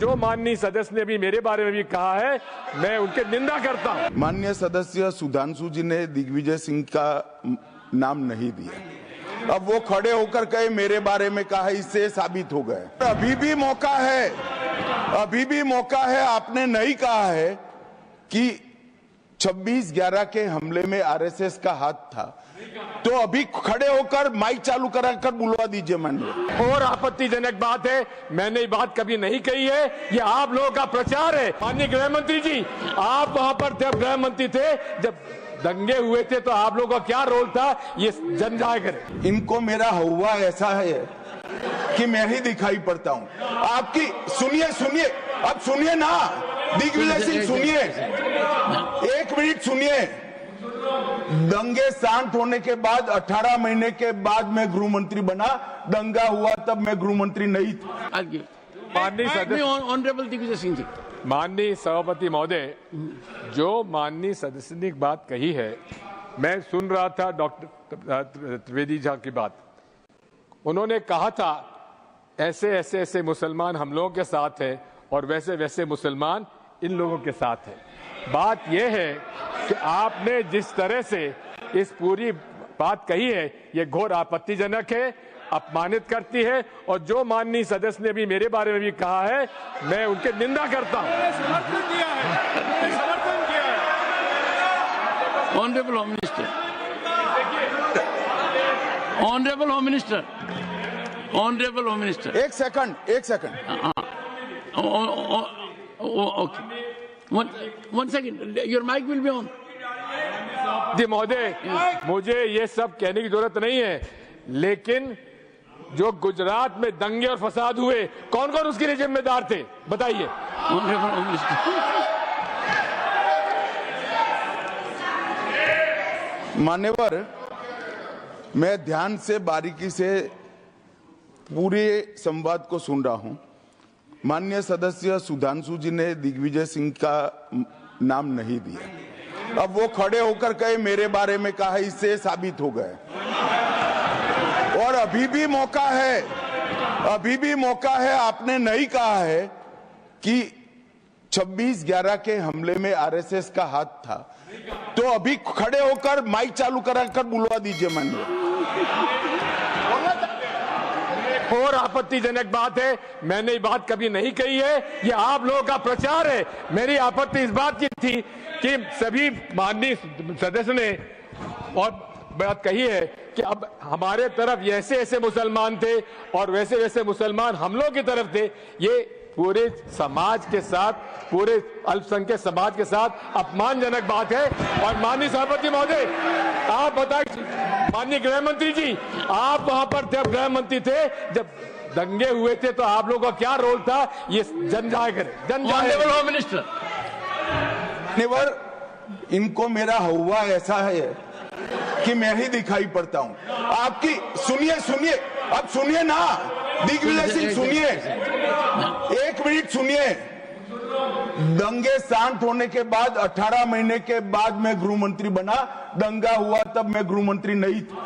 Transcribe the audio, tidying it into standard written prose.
जो माननीय सदस्य ने भी मेरे बारे में भी कहा है, मैं उनकी निंदा करता हूं। माननीय सदस्य सुधांशु जी ने दिग्विजय सिंह का नाम नहीं दिया। अब वो खड़े होकर कहे मेरे बारे में कहा, इससे साबित हो गए। अभी भी मौका है, अभी भी मौका है। आपने नहीं कहा है कि 26/11 के हमले में आरएसएस का हाथ था, तो अभी खड़े होकर माइक चालू कराकर बुलवा दीजिए। माननीय और आपत्तिजनक बात है, मैंने ये बात कभी नहीं कही है, ये आप लोगों का प्रचार है। माननीय गृह मंत्री जी, आप वहां पर जब गृह मंत्री थे, जब दंगे हुए थे, तो आप लोगों का क्या रोल था, ये जन जाए करे। इनको मेरा हुआ ऐसा है कि मैं ही दिखाई पड़ता हूं। आपकी सुनिए, अब सुनिए ना दिग्विजय सिंह, सुनिए, 1 मिनट सुनिए। दंगे शांत होने के बाद 18 महीने के बाद मैं गृह मंत्री बना। दंगा हुआ तब मैं गृह मंत्री नहीं था। माननीय सदस्य, ऑनरेबल दिग्विजय सिंह जी, माननीय सभापति महोदय, जो माननीय सदस्य ने एक बात कही है, मैं सुन रहा था डॉक्टर त्रिवेदी जी की बात। उन्होंने कहा था ऐसे मुसलमान हम लोगों के साथ है और वैसे मुसलमान इन लोगों के साथ है। बात यह है कि आपने जिस तरह से इस पूरी बात कही है, ये घोर आपत्तिजनक है, अपमानित करती है, और जो माननीय सदस्य ने भी मेरे बारे में भी कहा है, मैं उनकी निंदा करता हूं। समर्थन किया है। Honourable home minister, honourable home minister, honourable home minister, एक second. Okay, one second, your mic will be on. जी महोदय, मुझे ये सब कहने की जरूरत नहीं है, लेकिन जो गुजरात में दंगे और फसाद हुए, कौन कौन उसके लिए जिम्मेदार थे, बताइए। ऑनरेबल होम मिनिस्टर, मान्यवर, मैं ध्यान से बारीकी से पूरे संवाद को सुन रहा हूं। माननीय सदस्य सुधांशु जी ने दिग्विजय सिंह का नाम नहीं दिया। अब वो खड़े होकर कहे मेरे बारे में कहा, इससे साबित हो गए। और अभी भी मौका है। आपने नहीं कहा है कि 26/11 के हमले में आरएसएस का हाथ था, तो अभी खड़े होकर माइक चालू कराकर बुलवा दीजिए। माननीय और आपत्तिजनक बात है, मैंने ये बात कभी नहीं कही है, ये आप लोगों का प्रचार है। मेरी आपत्ति इस बात की थी कि सभी माननीय सदस्य ने और बात कही है कि अब हमारे तरफ ऐसे मुसलमान थे और वैसे मुसलमान हम लोग की तरफ थे। ये पूरे समाज के साथ, पूरे अल्पसंख्यक समाज के साथ अपमानजनक बात है। और माननीय सभापति महोदय, आप बताइए, माननीय गृह मंत्री जी, आप वहां पर जब गृह मंत्री थे, जब दंगे हुए थे, तो आप लोगों का क्या रोल था, ये जन जाए करे। ऑनरेबल होम मिनिस्टर, इनको मेरा हुआ ऐसा है कि मैं ही दिखाई पड़ता हूं। आपकी सुनिए, अब सुनिए ना दिग्विजय सिंह, सुनिए, 1 मिनट सुनिए। दंगे शांत होने के बाद 18 महीने के बाद मैं गृह मंत्री बना। दंगा हुआ तब मैं गृह मंत्री नहीं था।